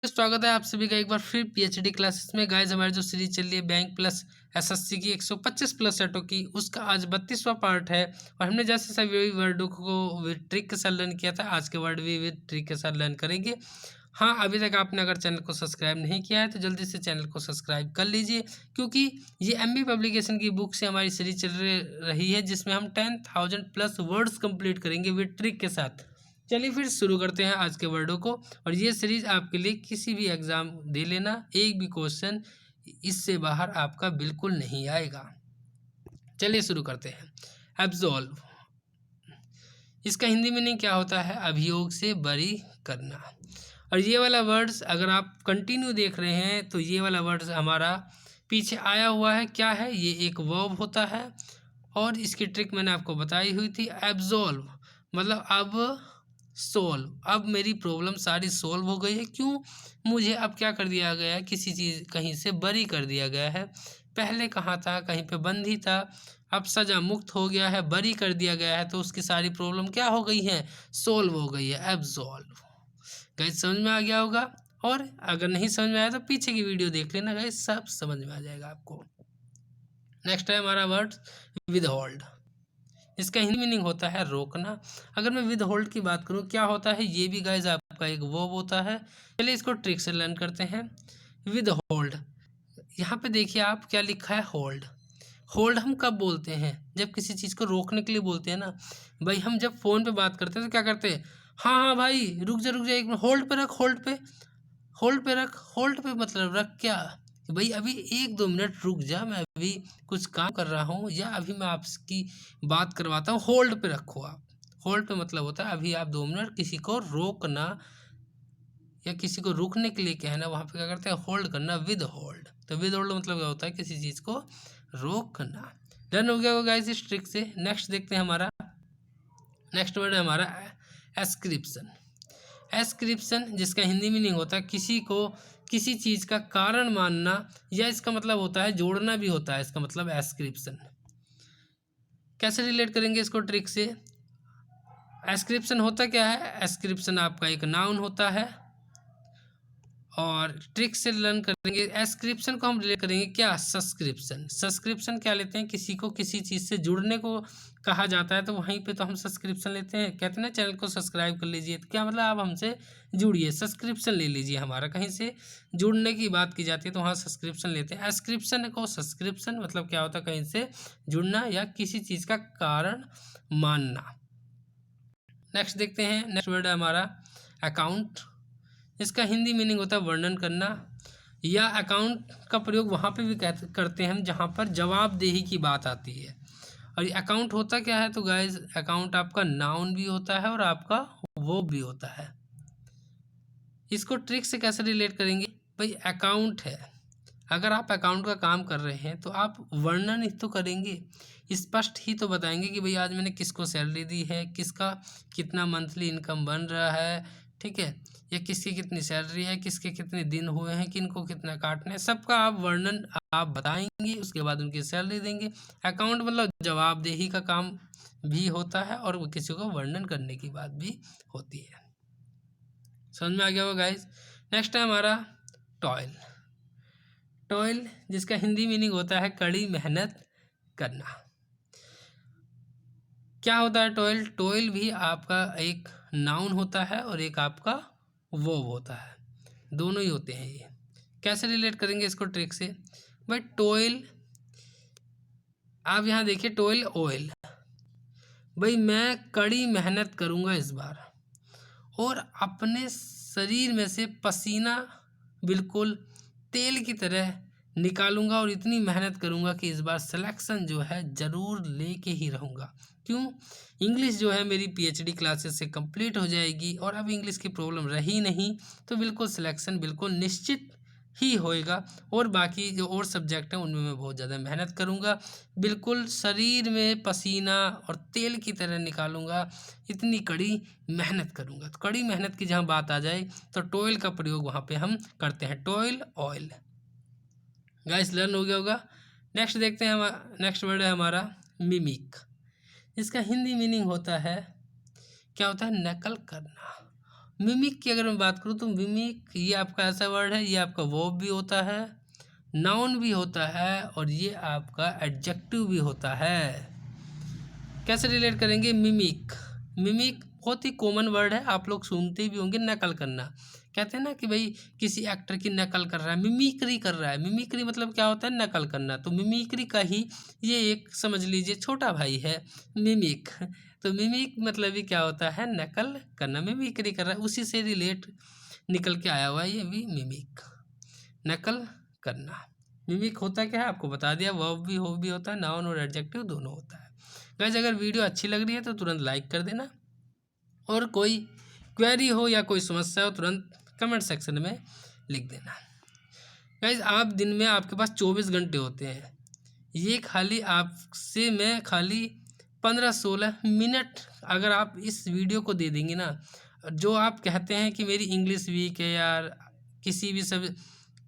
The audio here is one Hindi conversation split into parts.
स्वागत है आप सभी का एक बार फिर पीएचडी क्लासेस में। गाइस हमारी जो सीरीज चल रही है बैंक प्लस एसएससी की 125 प्लस सेटों की, उसका आज 32वां पार्ट है। और हमने जैसे सभी वर्डों को विद ट्रिक के साथ लर्न किया था, आज के वर्ड भी विद ट्रिक के साथ लर्न करेंगे। हाँ, अभी तक आपने अगर चैनल को सब्सक्राइब नहीं किया है तो जल्दी से चैनल को सब्सक्राइब कर लीजिए, क्योंकि ये एमबी पब्लिकेशन की बुक से हमारी सीरीज चल रही है जिसमें हम 10,000 प्लस वर्ड्स कंप्लीट करेंगे विद ट्रिक के साथ। चलिए फिर शुरू करते हैं आज के वर्डों को। और ये सीरीज आपके लिए किसी भी एग्जाम दे लेना, एक भी क्वेश्चन इससे बाहर आपका बिल्कुल नहीं आएगा। चलिए शुरू करते हैं। एब्सॉल्व, इसका हिंदी मीनिंग क्या होता है? अभियोग से बरी करना। और ये वाला वर्ड्स अगर आप कंटिन्यू देख रहे हैं तो ये वाला वर्ड्स हमारा पीछे आया हुआ है। क्या है ये? एक वर्ब होता है। और इसकी ट्रिक मैंने आपको बताई हुई थी। एब्सॉल्व मतलब अब सोल्व, अब मेरी प्रॉब्लम सारी सोल्व हो गई है। क्यों? मुझे अब क्या कर दिया गया है? किसी चीज़ कहीं से बरी कर दिया गया है। पहले कहाँ था? कहीं पे बंदी था, अब सजा मुक्त हो गया है, बरी कर दिया गया है, तो उसकी सारी प्रॉब्लम क्या हो गई है? सोल्व हो गई है। एब्सॉल्व। गाइस समझ में आ गया होगा। और अगर नहीं समझ में आया तो पीछे की वीडियो देख लेना गाइस, सब समझ में आ जाएगा आपको। नेक्स्ट है हमारा वर्ड विदहोल्ड। इसका हिंदी मीनिंग होता है रोकना। अगर मैं विद होल्ड की बात करूँ, क्या होता है? ये भी गाइज आपका एक वर्ब होता है। चलिए इसको ट्रिक से लर्न करते हैं। विद होल्ड, यहाँ पे देखिए आप क्या लिखा है? होल्ड। होल्ड हम कब बोलते हैं? जब किसी चीज़ को रोकने के लिए बोलते हैं ना भाई। हम जब फ़ोन पे बात करते हैं तो क्या करते हैं? हाँ हाँ भाई रुक जा एक मिनट, होल्ड पे रख, होल्ड पे, होल्ड पे रख। होल्ड पे मतलब रख क्या? कि भाई अभी 1-2 मिनट रुक जा, मैं अभी कुछ काम कर रहा हूँ, या अभी मैं आपकी बात करवाता हूँ, होल्ड पे रखो आप। होल्ड पे मतलब होता है अभी आप 2 मिनट किसी को रोकना या किसी को रुकने के लिए कहना, वहाँ पे क्या करते हैं? होल्ड करना, विद होल्ड। तो विद होल्ड मतलब क्या होता है? किसी चीज़ को रोकना। डन हो गया होगा गाइस इस ट्रिक से। नेक्स्ट देखते हैं हमारा। नेक्स्ट वर्ड है हमारा एस्क्रिप्शन। एस्क्रिप्शन जिसका हिंदी मीनिंग होता है किसी को किसी चीज़ का कारण मानना, या इसका मतलब होता है जोड़ना भी होता है। इसका मतलब एस्क्रिप्शन। कैसे रिलेट करेंगे इसको ट्रिक से? एस्क्रिप्शन होता क्या है? एस्क्रिप्शन आपका एक नाउन होता है। और ट्रिक से लर्न करेंगे। एस्क्रिप्शन को हम रिलेट करेंगे क्या? सब्सक्रिप्शन। सब्सक्रिप्शन क्या लेते हैं? किसी को किसी चीज़ से जुड़ने को कहा जाता है, तो वहीं पे तो हम सब्सक्रिप्शन लेते हैं। कहते हैं ना चैनल को सब्सक्राइब कर लीजिए, तो क्या मतलब आप हमसे जुड़िए, सब्सक्रिप्शन ले लीजिए हमारा। कहीं से जुड़ने की बात की जाती है तो वहाँ सब्सक्रिप्शन लेते हैं। एस्क्रिप्शन को सब्सक्रिप्शन मतलब क्या होता है? कहीं से जुड़ना या किसी चीज़ का कारण मानना। नेक्स्ट देखते हैं। नेक्स्ट वर्ड है हमारा अकाउंट। इसका हिंदी मीनिंग होता है वर्णन करना, या अकाउंट का प्रयोग वहाँ पे भी करते हैं हम जहाँ पर जवाबदेही की बात आती है। और ये अकाउंट होता क्या है? तो गाइज अकाउंट आपका नाउन भी होता है और आपका वो भी होता है। इसको ट्रिक से कैसे रिलेट करेंगे? भाई अकाउंट है, अगर आप अकाउंट का काम कर रहे हैं तो आप वर्णन ही तो करेंगे, स्पष्ट ही तो बताएंगे कि भाई आज मैंने किसको सैलरी दी है, किसका कितना मंथली इनकम बन रहा है, ठीक है, या किसकी कितनी सैलरी है, किसके कितने दिन हुए हैं, किनको कितना काटना है, सबका आप वर्णन आप बताएंगे, उसके बाद उनकी सैलरी देंगे। अकाउंट मतलब जवाबदेही का काम भी होता है और किसी को वर्णन करने की बात भी होती है। समझ में आ गया होगा गाइज। नेक्स्ट है हमारा टॉयल। टॉयल जिसका हिंदी मीनिंग होता है कड़ी मेहनत करना। क्या होता है टॉयल? टॉयल भी आपका एक नाउन होता है और एक आपका वर्ब होता है, दोनों ही होते हैं ये। कैसे रिलेट करेंगे इसको ट्रिक से? भाई टॉयल, आप यहाँ देखिए टॉयल ऑयल, भाई मैं कड़ी मेहनत करूँगा इस बार और अपने शरीर में से पसीना बिल्कुल तेल की तरह निकालूंगा और इतनी मेहनत करूंगा कि इस बार सिलेक्शन जो है ज़रूर लेके ही रहूँगा। क्यों? इंग्लिश जो है मेरी पीएचडी क्लासेस से कंप्लीट हो जाएगी और अब इंग्लिश की प्रॉब्लम रही नहीं, तो बिल्कुल सिलेक्शन बिल्कुल निश्चित ही होएगा। और बाकी जो और सब्जेक्ट हैं उनमें मैं बहुत ज़्यादा मेहनत करूँगा, बिल्कुल शरीर में पसीना और तेल की तरह निकालूंगा, इतनी कड़ी मेहनत करूँगा। तो कड़ी मेहनत की जहाँ बात आ जाए तो टॉयल का प्रयोग वहाँ पे हम करते हैं, टॉयल ऑयल। गाइस लर्न हो गया होगा। नेक्स्ट देखते हैं, हम नेक्स्ट वर्ड है हमारा मिमिक। इसका हिंदी मीनिंग होता है, क्या होता है? नकल करना। मिमिक की अगर मैं बात करूँ तो मिमिक ये आपका ऐसा वर्ड है, ये आपका वर्ब भी होता है, नाउन भी होता है और ये आपका एडजेक्टिव भी होता है। कैसे रिलेट करेंगे? मिमिक, मिमिक बहुत ही कॉमन वर्ड है, आप लोग सुनते भी होंगे, नकल करना। कहते हैं ना कि भाई किसी एक्टर की नकल कर रहा है, मिमिक्री कर रहा है। मिमिक्री मतलब क्या होता है? नकल करना। तो मिमिक्री का ही ये एक समझ लीजिए छोटा भाई है मिमिक। तो मिमिक मतलब ही क्या होता है? नकल करना, मिमिक्री कर रहा है, उसी से रिलेट निकल के आया हुआ है ये भी मिमिक, नकल करना। मिमिक होता क्या है आपको बता दिया, वर्ब भी होता है, नाउन और एडजेक्टिव दोनों होता है। गाइस अगर वीडियो अच्छी लग रही है तो तुरंत लाइक कर देना, और कोई क्वेरी हो या कोई समस्या हो तुरंत कमेंट सेक्शन में लिख देना। गाइस आप दिन में आपके पास 24 घंटे होते हैं, ये खाली आपसे मैं खाली 15-16 मिनट अगर आप इस वीडियो को दे देंगे ना, जो आप कहते हैं कि मेरी इंग्लिश वीक है यार, किसी भी सब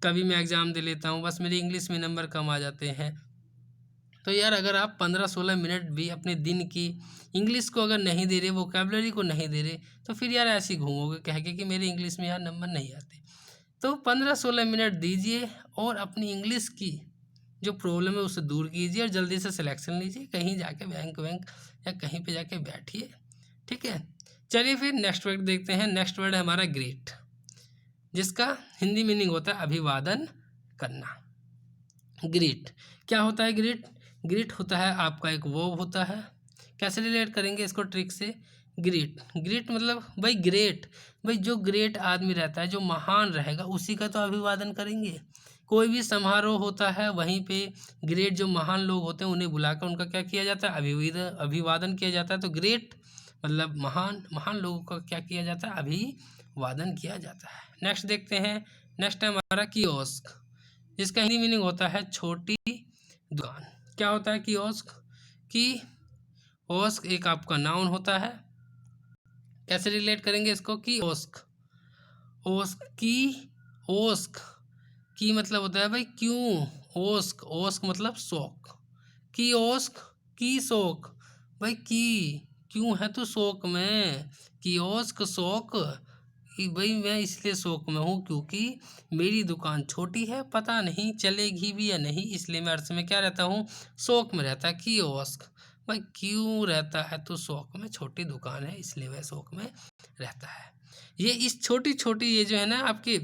कभी मैं एग्ज़ाम दे लेता हूँ, बस मेरे इंग्लिश में नंबर कम आ जाते हैं, तो यार अगर आप 15-16 मिनट भी अपने दिन की इंग्लिश को अगर नहीं दे रहे, वोकैबलरी को नहीं दे रहे, तो फिर यार ऐसे ही घूमोगे कह के कि मेरे इंग्लिश में यार नंबर नहीं आते। तो 15-16 मिनट दीजिए और अपनी इंग्लिश की जो प्रॉब्लम है उसे दूर कीजिए और जल्दी से सिलेक्शन लीजिए, कहीं जाके बैंक वैंक या कहीं पे जाके बैठिए, ठीक है। चलिए फिर नेक्स्ट वर्ड देखते हैं। नेक्स्ट वर्ड है हमारा ग्रेट, जिसका हिंदी मीनिंग होता है अभिवादन करना। ग्रेट क्या होता है? ग्रेट, ग्रेट होता है आपका एक वर्ब होता है। कैसे रिलेट करेंगे इसको ट्रिक से? ग्रेट, ग्रेट मतलब भाई ग्रेट, भाई जो ग्रेट आदमी रहता है, जो महान रहेगा, उसी का तो अभिवादन करेंगे। कोई भी समारोह होता है वहीं पे ग्रेट जो महान लोग होते हैं उन्हें बुलाकर उनका क्या किया जाता है? अभिवादन किया जाता है। तो ग्रेट मतलब महान, महान लोगों का क्या किया जाता है? अभिवादन किया जाता है। नेक्स्ट देखते हैं। नेक्स्ट है हमारा कियोस्क, जिसका हिंदी मीनिंग होता है छोटी दुकान। क्या होता है कियोस्क? की ओस्क एक आपका नाउन होता है। कैसे रिलेट करेंगे इसको? की ओस्क, ओस्क की, ओस्क की मतलब होता है भाई क्यों, ओस्क, ओस्क मतलब शौक, की ओस्क, की शौक, भाई की क्यों है तो शौक में, की ओस्क शौक कि भाई मैं इसलिए शौक में हूँ क्योंकि मेरी दुकान छोटी है, पता नहीं चलेगी भी या नहीं, इसलिए मैं अर्थ में क्या रहता हूँ? शौक में रहता है। की ओस्क भाई क्यों रहता है? तो शौक में, छोटी दुकान है इसलिए वह शौक में रहता है। ये इस छोटी छोटी ये जो है ना आपकी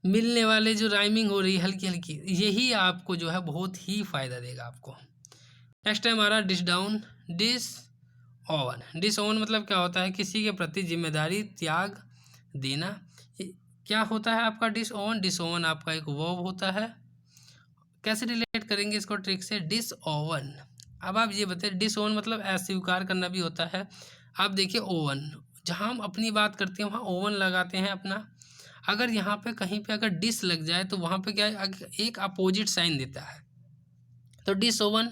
मिलने वाले जो राइमिंग हो रही है हल्की हल्की, यही आपको जो है बहुत ही फ़ायदा देगा आपको। नेक्स्ट है हमारा dish down, disown. Disown मतलब क्या होता है? किसी के प्रति जिम्मेदारी त्याग देना। क्या होता है आपका डिस ओवन? डिस ओवन आपका एक वर्ब होता है। कैसे रिलेट करेंगे इसको ट्रिक से? डिस ओवन, अब आप ये बताइए, डिस ओवन मतलब अस्वीकार करना भी होता है। आप देखिए ओवन, जहाँ हम अपनी बात करते हैं वहाँ ओवन लगाते हैं अपना, अगर यहाँ पे कहीं पे अगर डिस लग जाए तो वहाँ पे क्या है? एक अपोजिट साइन देता है। तो डिस ओवन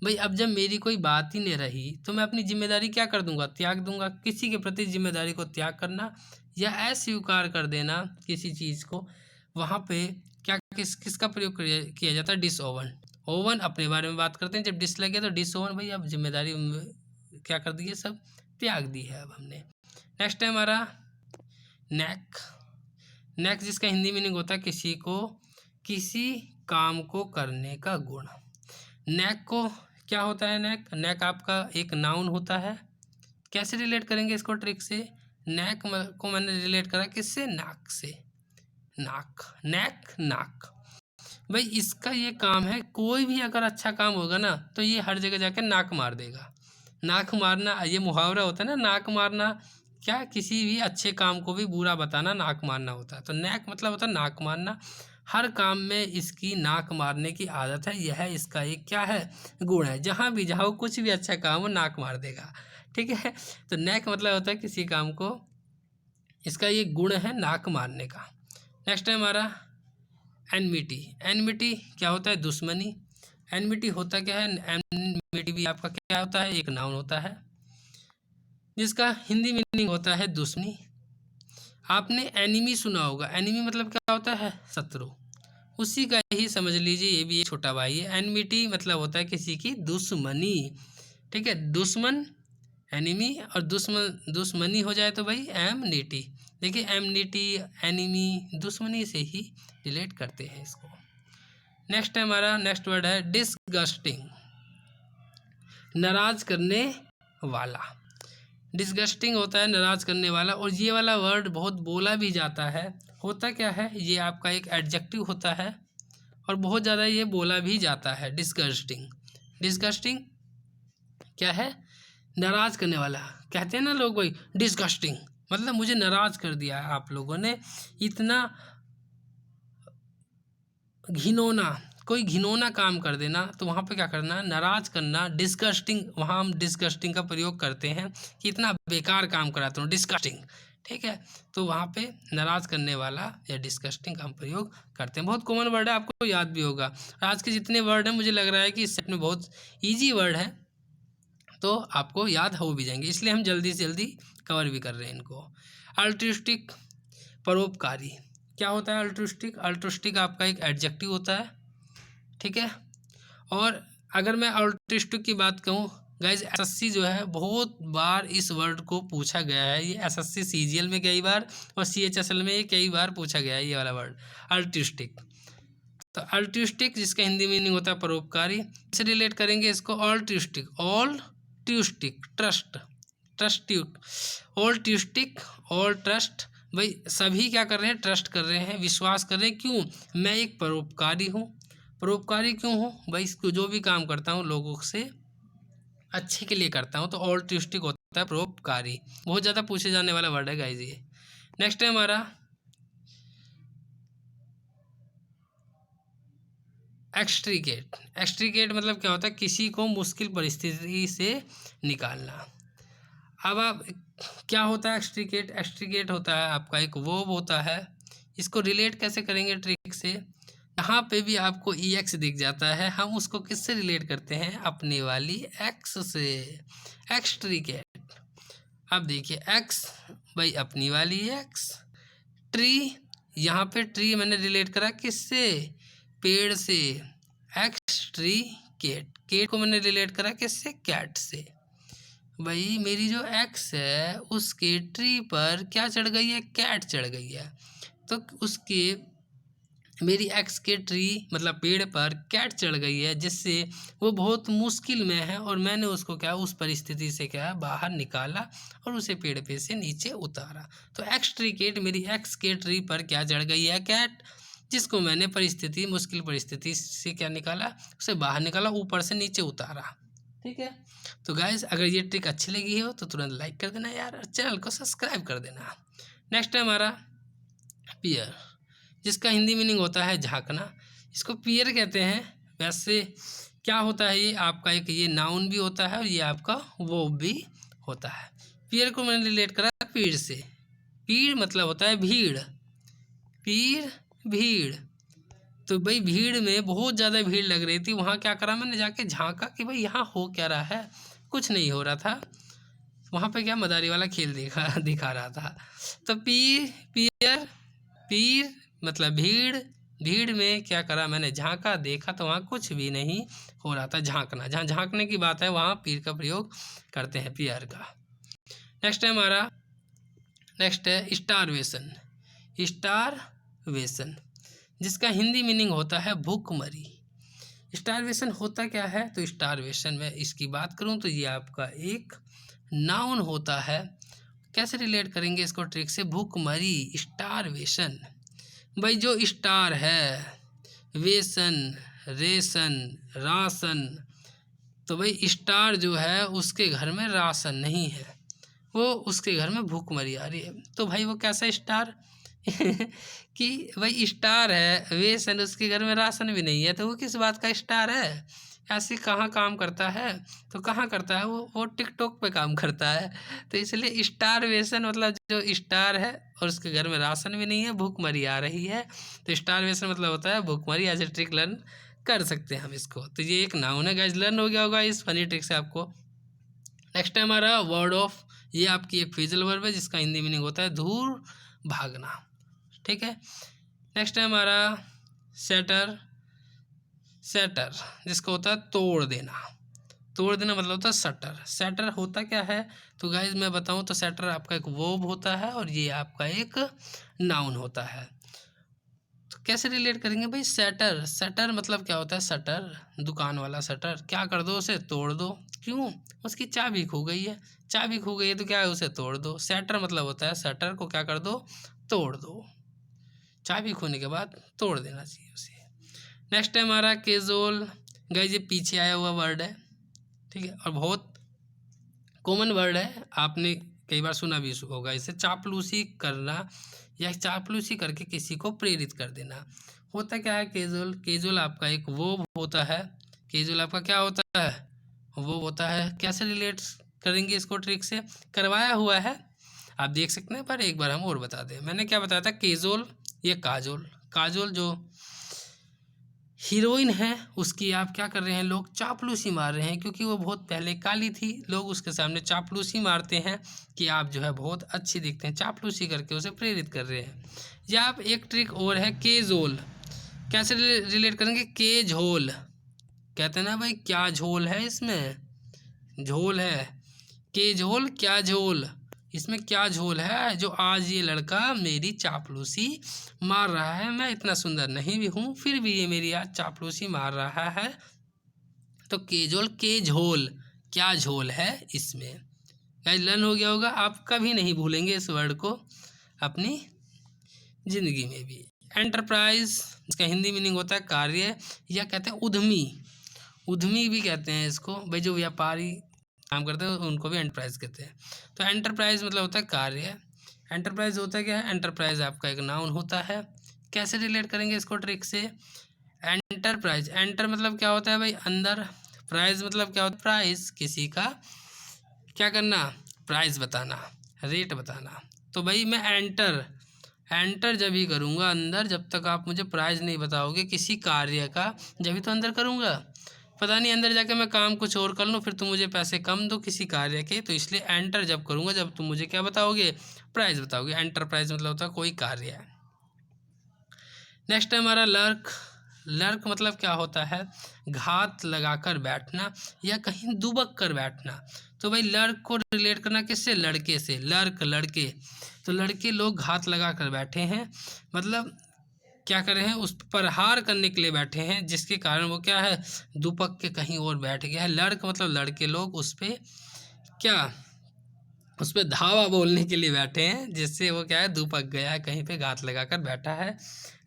भाई अब जब मेरी कोई बात ही नहीं रही तो मैं अपनी जिम्मेदारी क्या कर दूंगा? त्याग दूंगा। किसी के प्रति जिम्मेदारी को त्याग करना या अस्वीकार कर देना किसी चीज़ को, वहाँ पे क्या किसका प्रयोग किया जाता है? Dish oven. ओवन अपने बारे में बात करते हैं, जब डिस लगे तो डिस ओवन भाई अब जिम्मेदारी क्या कर दी है? सब त्याग दी है अब हमने। नेक्स्ट है हमारा नेक, नेक जिसका हिंदी मीनिंग होता है किसी को, किसी काम को करने का गुण। नेक को क्या होता है? नेक, नेक आपका एक नाउन होता है। कैसे रिलेट करेंगे इसको ट्रिक से? नेक को मैंने रिलेट करा किससे? नाक से। नाक, नेक नाक, भाई इसका ये काम है, कोई भी अगर अच्छा काम होगा ना तो ये हर जगह जाके नाक मार देगा। नाक मारना ये मुहावरा होता है ना, नाक मारना, क्या किसी भी अच्छे काम को भी बुरा बताना नाक मारना होता है। तो नेक मतलब होता है नाक मारना, हर काम में इसकी नाक मारने की आदत है, यह इसका एक क्या है? गुण है। जहाँ भी जाओ कुछ भी अच्छा काम हो नाक मार देगा, ठीक है। तो नेक मतलब होता है किसी काम को, इसका ये गुण है नाक मारने का। नेक्स्ट है हमारा एनमिटी। एनमिटी क्या होता है? दुश्मनी। एनमिटी होता क्या है? एनमिटी भी आपका क्या होता है? एक नाउन होता है, जिसका हिंदी मीनिंग होता है दुश्मनी। आपने एनिमी सुना होगा, एनिमी मतलब क्या होता है? शत्रु, उसी का ही समझ लीजिए ये भी एक छोटा भाई है। एनमिटी मतलब होता है किसी की दुश्मनी, ठीक है। दुश्मन एनिमी, और दुश्मनी हो जाए तो भाई एमनिटी। देखिए एमनिटी, एनिमी, दुश्मनी से ही रिलेट करते हैं इसको। नेक्स्ट है हमारा, नेक्स्ट वर्ड है डिसगस्टिंग, नाराज करने वाला। डिसगस्टिंग होता है नाराज करने वाला, और ये वाला वर्ड बहुत बोला भी जाता है। होता क्या है, ये आपका एक एडजेक्टिव होता है और बहुत ज़्यादा ये बोला भी जाता है। डिसगस्टिंग, डिसगस्टिंग क्या है, नाराज करने वाला। कहते हैं ना लोग भाई डिसगस्टिंग, मतलब मुझे नाराज कर दिया है आप लोगों ने, इतना घिनौना, कोई घिनौना काम कर देना, तो वहाँ पे क्या करना, नाराज करना, डिस्गस्टिंग। वहाँ हम डिस्गस्टिंग का प्रयोग करते हैं कि इतना बेकार काम कराता हूँ, डिस्गस्टिंग, ठीक है। तो वहाँ पे नाराज करने वाला या डिस्गस्टिंग का हम प्रयोग करते हैं। बहुत कॉमन वर्ड है, आपको याद भी होगा। आज के जितने वर्ड हैं मुझे लग रहा है कि इस सेट में बहुत ईजी वर्ड है, तो आपको याद हो भी जाएंगे, इसलिए हम जल्दी से जल्दी कवर भी कर रहे हैं इनको। अल्ट्रुइस्टिक, परोपकारी। क्या होता है अल्ट्रुइस्टिक? अल्ट्रुइस्टिक आपका एक एडजेक्टिव होता है, ठीक है। और अगर मैं अल्ट्रुइस्टिक की बात कहूँ गाइज, एसएससी जो है बहुत बार इस वर्ड को पूछा गया है। ये एसएससी सीजीएल में कई बार और सीएचएसएल में ये कई बार पूछा गया है, ये वाला वर्ड अल्ट्रुइस्टिक। तो अल्ट्रुइस्टिक जिसका हिंदी मीनिंग होता है परोपकारी, से रिलेट करेंगे इसको ऑल्ट्रुइस्टिक, ऑल ट्यूस्टिक, ट्रस्ट, ट्रस्ट्यूट, ऑल ट्यूस्टिक, ऑल ट्रस्ट। भाई सभी क्या कर रहे हैं, ट्रस्ट कर रहे हैं, विश्वास कर रहे हैं। क्यों? मैं एक परोपकारी हूँ। परोपकारी क्यों हूँ भाई? इसको जो भी काम करता हूँ लोगों से अच्छे के लिए करता हूँ, तो ऑल्ट्रुइस्टिक होता है परोपकारी। बहुत ज़्यादा पूछे जाने वाला वर्ड है गाइज ये। नेक्स्ट है हमारा एक्सट्रीकेट। एक्सट्रीकेट मतलब क्या होता है, किसी को मुश्किल परिस्थिति से निकालना। अब आप क्या होता है एक्सट्रीकेट? एक्सट्रीकेट होता है आपका एक वर्ब होता है। इसको रिलेट कैसे करेंगे ट्रिक से? यहाँ पे भी आपको EX दिख जाता है, हम उसको किससे रिलेट करते हैं? अपनी वाली एक्स से, एक्सट्रीकेट। अब देखिए एक्स भाई अपनी वाली एक्स, ट्री, यहाँ पे ट्री मैंने रिलेट करा किससे? पेड़ से, एक्स ट्री केट, केट को मैंने रिलेट करा किससे? कैट से। भाई मेरी जो एक्स है उसके ट्री पर क्या चढ़ गई है? कैट चढ़ गई है। तो उसके, मेरी एक्स के ट्री मतलब पेड़ पर कैट चढ़ गई है, जिससे वो बहुत मुश्किल में है, और मैंने उसको क्या, उस परिस्थिति से क्या बाहर निकाला और उसे पेड़ पे से नीचे उतारा। तो एक्सट्रीकेट, मेरी एक्स के ट्री पर क्या चढ़ गई है? कैट, जिसको मैंने परिस्थिति, मुश्किल परिस्थिति से क्या निकाला, उसे बाहर निकाला, ऊपर से नीचे उतारा, ठीक है। तो गाइस अगर ये ट्रिक अच्छी लगी हो तो तुरंत लाइक कर देना यार, और चैनल को सब्सक्राइब कर देना। नेक्स्ट है हमारा पियर, जिसका हिंदी मीनिंग होता है झांकना। इसको पियर कहते हैं। वैसे क्या होता है, ये आपका एक ये नाउन भी होता है और ये आपका वर्ब भी होता है। पियर को मैंने रिलेट करा पीड़ से। पीड़ मतलब होता है भीड़, पीर भीड़। तो भाई भीड़ में बहुत ज़्यादा भीड़ लग रही थी, वहाँ क्या करा मैंने, जाके झांका कि भाई यहाँ हो क्या रहा है। कुछ नहीं हो रहा था वहाँ पे, क्या मदारी वाला खेल दिखा रहा था। तो पियर, पीर मतलब भीड़, भीड़ में क्या करा मैंने, झांका, देखा तो वहाँ कुछ भी नहीं हो रहा था। झांकना, जहाँ झांकने की बात है वहाँ पीर का प्रयोग करते हैं, पियर का। नेक्स्ट है हमारा, नेक्स्ट है स्टारवेशन। स्टारवेशन जिसका हिंदी मीनिंग होता है भूखमरी। स्टारवेशन होता क्या है? तो स्टारवेशन में इसकी बात करूं तो ये आपका एक नाउन होता है। कैसे रिलेट करेंगे इसको ट्रिक से? भूखमरी, स्टारवेशन। भाई जो स्टार है, वेसन, रेशन, राशन, तो भाई स्टार जो है उसके घर में राशन नहीं है, वो उसके घर में भूखमरी आ रही है। तो भाई वो कैसा स्टार कि भाई स्टार है, वेसन, उसके घर में राशन भी नहीं है, तो वो किस बात का स्टार है? ऐसे कहाँ काम करता है? तो कहाँ करता है वो टिकटॉक पे काम करता है। तो इसलिए स्टारवेशन मतलब जो स्टार है और उसके घर में राशन भी नहीं है, भूखमरी आ रही है, तो स्टारवेशन मतलब होता है भूखमरी। ऐसे ट्रिक लर्न कर सकते हैं हम इसको। तो ये एक नाउन है गाइस, लर्न हो गया होगा इस फनी ट्रिक से आपको। नेक्स्ट है हमारा वर्ड ऑफ, ये आपकी एक फ्रेजल वर्ब है जिसका हिंदी मीनिंग होता है दूर भागना, ठीक है। नेक्स्ट है हमारा सेटर, सेटर जिसका होता है तोड़ देना, तोड़ देना मतलब होता है शटर। शटर होता क्या है तो गाइज मैं बताऊं तो शटर आपका एक वर्ब होता है और ये आपका एक नाउन होता है। तो कैसे रिलेट करेंगे भाई, शटर, शटर मतलब क्या होता है, शटर दुकान वाला शटर, क्या कर दो उसे तोड़ दो, क्यों, उसकी चाबी खो गई है, चाबी खो गई है तो क्या है उसे तोड़ दो। शटर मतलब होता है शटर को क्या कर दो, तोड़ दो, चाबी खोने के बाद तोड़ देना चाहिए उसे। नेक्स्ट है हमारा केजोल। गाइस ये पीछे आया हुआ वर्ड है, ठीक है, और बहुत कॉमन वर्ड है, आपने कई बार सुना भी होगा इसे। चापलूसी करना या चापलूसी करके किसी को प्रेरित कर देना। होता क्या है केजुअल, केजुअल आपका एक वर्ब होता है, केजुअल आपका क्या होता है, वो होता है। कैसे रिलेट करेंगे इसको ट्रिक से, करवाया हुआ है आप देख सकते हैं, पर एक बार हम और बता दें। मैंने क्या बताया था, केजुअल ये काजोल, काजोल जो हीरोइन है उसकी आप क्या कर रहे हैं, लोग चापलूसी मार रहे हैं, क्योंकि वो बहुत पहले काली थी, लोग उसके सामने चापलूसी मारते हैं कि आप जो है बहुत अच्छी दिखते हैं, चापलूसी करके उसे प्रेरित कर रहे हैं। या आप एक ट्रिक और है केजोल, कैसे रिलेट करेंगे, के झोल, कहते हैं ना भाई क्या झोल है इसमें, झोल है, के झोल क्या झोल, इसमें क्या झोल है, जो आज ये लड़का मेरी चापलूसी मार रहा है, मैं इतना सुंदर नहीं भी हूँ फिर भी ये मेरी आज चापलूसी मार रहा है। तो केजोल के झोल, क्या झोल है इसमें। गाइस लर्न हो गया होगा, आप कभी नहीं भूलेंगे इस वर्ड को अपनी जिंदगी में भी। एंटरप्राइज, इसका हिंदी मीनिंग होता है कार्य, या कहते हैं उद्यमी, उद्यमी भी कहते हैं इसको भाई, जो व्यापारी काम करते हैं उनको भी एंटरप्राइज कहते हैं। तो एंटरप्राइज मतलब होता है कार्य, एंटरप्राइज होता है क्या है, एंटरप्राइज आपका एक नाउन होता है। कैसे रिलेट करेंगे इसको ट्रिक से, एंटरप्राइज, एंटर मतलब क्या होता है भाई अंदर, प्राइज मतलब क्या होता है, प्राइस किसी का क्या करना, प्राइस बताना, रेट बताना। तो भाई मैं एंटर, एंटर जब ही करूँगा अंदर, जब तक आप मुझे प्राइस नहीं बताओगे किसी कार्य का, जब ही तो अंदर करूँगा, पता नहीं अंदर जाके मैं काम कुछ और कर लूँ फिर तुम मुझे पैसे कम दो किसी कार्य के। तो इसलिए एंटर जब करूँगा जब तुम मुझे क्या बताओगे, प्राइस बताओगे। एंटरप्राइज मतलब होता है कोई कार्य है। नेक्स्ट है हमारा लर्क, लर्क मतलब क्या होता है, घात लगाकर बैठना या कहीं दुबक कर बैठना। तो भाई लर्क को रिलेट करना किससे, लड़के से, लर्क लड़के, तो लड़के लोग घात लगा कर बैठे हैं, मतलब क्या कर रहे हैं, उस पर प्रहार करने के लिए बैठे हैं, जिसके कारण वो क्या है, दुपक के कहीं और बैठ गया है। लड़क मतलब लड़के लोग उस पर क्या, उस पर धावा बोलने के लिए बैठे हैं, जिससे वो क्या है, दुपक गया है, कहीं पे घात लगाकर बैठा है।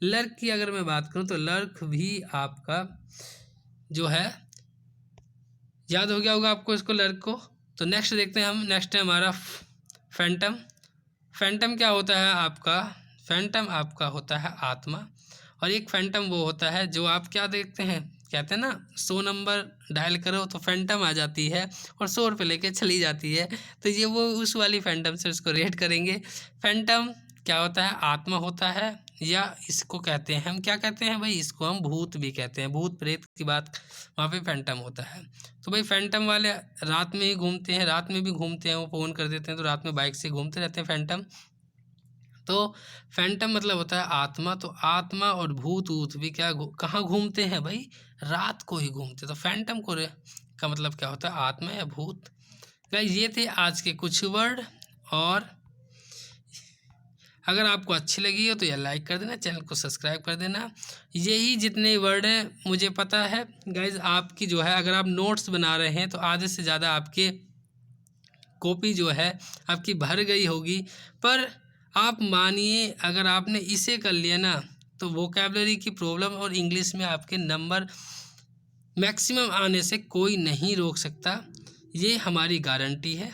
लर्क की अगर मैं बात करूं तो लर्क भी आपका जो है, याद हो गया होगा आपको इसको, लर्क को। तो नेक्स्ट देखते हैं हम, नेक्स्ट है हमारा फैंटम। फैंटम क्या होता है आपका, फैंटम आपका होता है आत्मा, और एक फैंटम वो होता है जो आप क्या देखते हैं, कहते हैं ना 100 नंबर डायल करो तो फैंटम आ जाती है और 100 रुपये लेके चली जाती है। तो ये वो उस वाली फैंटम से उसको रेट करेंगे। फैंटम क्या होता है, आत्मा होता है, या इसको कहते हैं हम क्या कहते हैं भाई, इसको हम भूत भी कहते हैं, भूत प्रेत की बात वहाँ पे फैंटम होता है। तो भाई फैंटम वाले रात में ही घूमते हैं, रात में भी घूमते हैं, वो फ़ोन कर देते हैं तो रात में बाइक से घूमते रहते हैं फैंटम। तो फैंटम मतलब होता है आत्मा, तो आत्मा और भूत ऊत भी क्या कहाँ घूमते हैं भाई, रात को ही घूमते। तो फैंटम को का मतलब क्या होता है, आत्मा या भूत। गाइस ये थे आज के कुछ वर्ड, और अगर आपको अच्छी लगी हो तो यार लाइक कर देना, चैनल को सब्सक्राइब कर देना। यही जितने वर्ड हैं मुझे पता है गाइस, आपकी जो है अगर आप नोट्स बना रहे हैं तो आधे से ज़्यादा आपके कॉपी जो है आपकी भर गई होगी, पर आप मानिए अगर आपने इसे कर लिया ना तो वोकैबलरी की प्रॉब्लम और इंग्लिश में आपके नंबर मैक्सिमम आने से कोई नहीं रोक सकता, ये हमारी गारंटी है।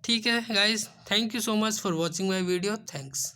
ठीक है guys, thank you so much for watching my video, thanks.